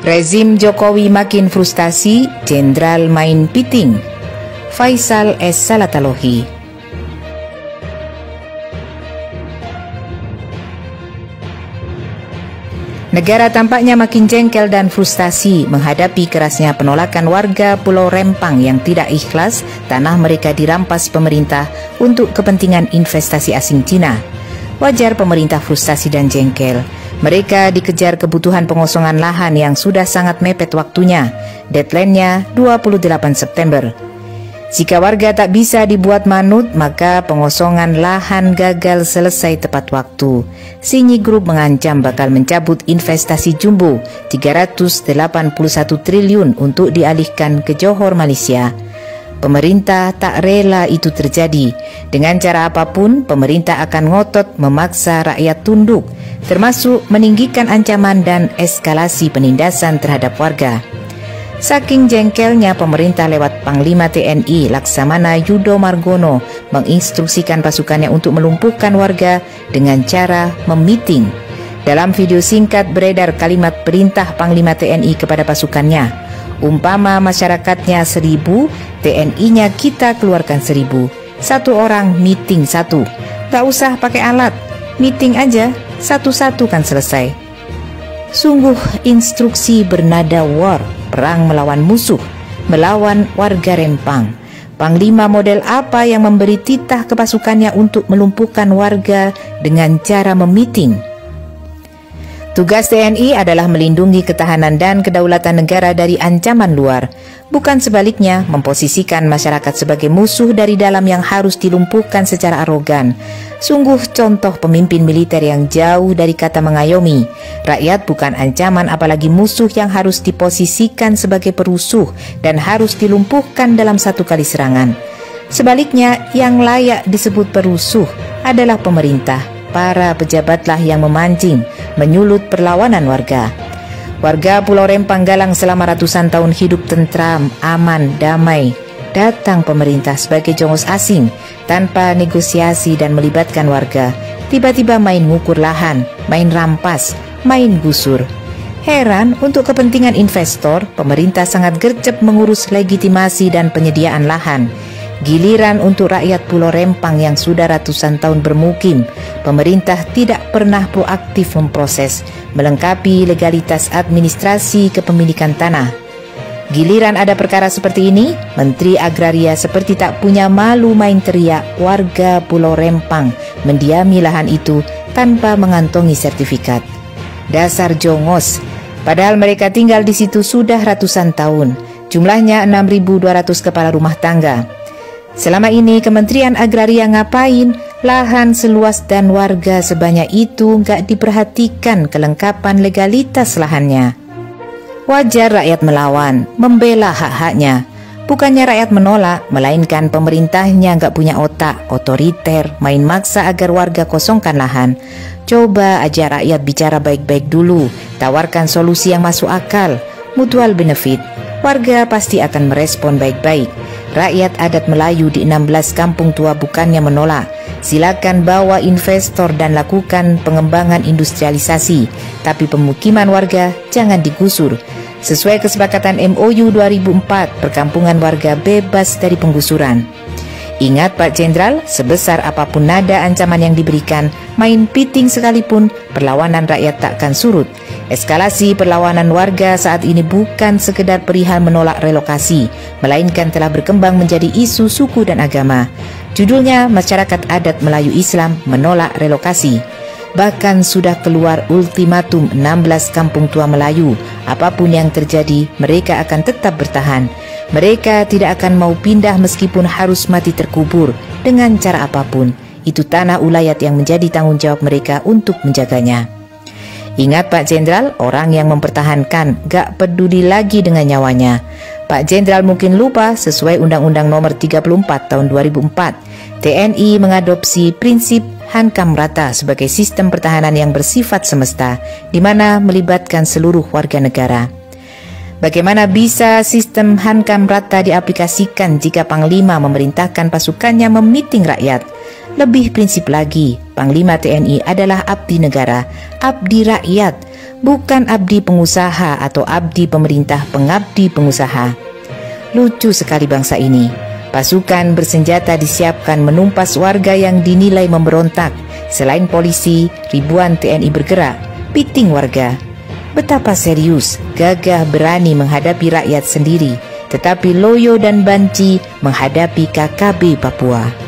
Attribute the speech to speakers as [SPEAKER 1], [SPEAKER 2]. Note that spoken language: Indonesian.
[SPEAKER 1] Rezim Jokowi makin frustasi, Jenderal main piting. Faisal S. Salatalohi. Negara tampaknya makin jengkel dan frustasi menghadapi kerasnya penolakan warga Pulau Rempang yang tidak ikhlas tanah mereka dirampas pemerintah untuk kepentingan investasi asing Cina. Wajar pemerintah frustasi dan jengkel. Mereka dikejar kebutuhan pengosongan lahan yang sudah sangat mepet waktunya. Deadline-nya 28 September. Jika warga tak bisa dibuat manut, maka pengosongan lahan gagal selesai tepat waktu. Sinyi Group mengancam bakal mencabut investasi jumbo 381 triliun untuk dialihkan ke Johor, Malaysia. Pemerintah tak rela itu terjadi. Dengan cara apapun, pemerintah akan ngotot memaksa rakyat tunduk, termasuk meninggikan ancaman dan eskalasi penindasan terhadap warga. Saking jengkelnya, pemerintah lewat Panglima TNI Laksamana Yudo Margono menginstruksikan pasukannya untuk melumpuhkan warga dengan cara memiting. Dalam video singkat beredar kalimat perintah Panglima TNI kepada pasukannya. Umpama masyarakatnya 1000, TNI-nya kita keluarkan 1000. Satu orang meeting satu. Gak usah pakai alat, meeting aja, satu-satu kan selesai. Sungguh instruksi bernada war, perang melawan musuh, melawan warga Rempang. Panglima model apa yang memberi titah ke pasukannya untuk melumpuhkan warga dengan cara memiting? Tugas TNI adalah melindungi ketahanan dan kedaulatan negara dari ancaman luar, bukan sebaliknya memposisikan masyarakat sebagai musuh dari dalam yang harus dilumpuhkan secara arogan. Sungguh contoh pemimpin militer yang jauh dari kata mengayomi. Rakyat bukan ancaman apalagi musuh yang harus diposisikan sebagai perusuh dan harus dilumpuhkan dalam satu kali serangan. Sebaliknya, yang layak disebut perusuh adalah pemerintah. Para pejabatlah yang memancing, menyulut perlawanan warga. Warga Pulau Rempang Galang selama ratusan tahun hidup tentram, aman, damai. Datang pemerintah sebagai jongos asing tanpa negosiasi dan melibatkan warga. Tiba-tiba main ngukur lahan, main rampas, main gusur. Heran, untuk kepentingan investor, pemerintah sangat gercep mengurus legitimasi dan penyediaan lahan. Giliran untuk rakyat Pulau Rempang yang sudah ratusan tahun bermukim, pemerintah tidak pernah proaktif memproses, melengkapi legalitas administrasi kepemilikan tanah. Giliran ada perkara seperti ini, Menteri Agraria seperti tak punya malu main teriak warga Pulau Rempang mendiami lahan itu tanpa mengantongi sertifikat. Dasar jongos, padahal mereka tinggal di situ sudah ratusan tahun, jumlahnya 6.200 kepala rumah tangga. Selama ini Kementerian Agraria ngapain? Lahan seluas dan warga sebanyak itu nggak diperhatikan kelengkapan legalitas lahannya. Wajar rakyat melawan, membela hak-haknya. Bukannya rakyat menolak, melainkan pemerintahnya nggak punya otak, otoriter, main maksa agar warga kosongkan lahan. Coba aja rakyat bicara baik-baik dulu, tawarkan solusi yang masuk akal, mutual benefit. Warga pasti akan merespon baik-baik. Rakyat adat Melayu di 16 kampung tua bukannya menolak. Silakan bawa investor dan lakukan pengembangan industrialisasi. Tapi pemukiman warga jangan digusur. Sesuai kesepakatan MOU 2004, perkampungan warga bebas dari penggusuran. Ingat Pak Jenderal, sebesar apapun nada ancaman yang diberikan, main piting sekalipun, perlawanan rakyat takkan surut. Eskalasi perlawanan warga saat ini bukan sekedar perihal menolak relokasi, melainkan telah berkembang menjadi isu suku dan agama. Judulnya, Masyarakat Adat Melayu Islam Menolak Relokasi. Bahkan sudah keluar ultimatum 16 kampung tua Melayu. Apapun yang terjadi, mereka akan tetap bertahan. Mereka tidak akan mau pindah meskipun harus mati terkubur dengan cara apapun. Itu tanah ulayat yang menjadi tanggung jawab mereka untuk menjaganya. Ingat Pak Jenderal, orang yang mempertahankan gak peduli lagi dengan nyawanya. Pak Jenderal mungkin lupa, sesuai Undang-Undang Nomor 34 Tahun 2004, TNI mengadopsi prinsip hankam rata sebagai sistem pertahanan yang bersifat semesta, di mana melibatkan seluruh warga negara. Bagaimana bisa sistem hankam rata diaplikasikan jika Panglima memerintahkan pasukannya memiting rakyat? Lebih prinsip lagi, Panglima TNI adalah abdi negara, abdi rakyat. bukan abdi pengusaha atau abdi pemerintah pengabdi pengusaha. Lucu sekali bangsa ini. Pasukan bersenjata disiapkan menumpas warga yang dinilai memberontak. Selain polisi, ribuan TNI bergerak, piting warga. Betapa serius, gagah berani menghadapi rakyat sendiri, tetapi loyo dan banci menghadapi KKB Papua.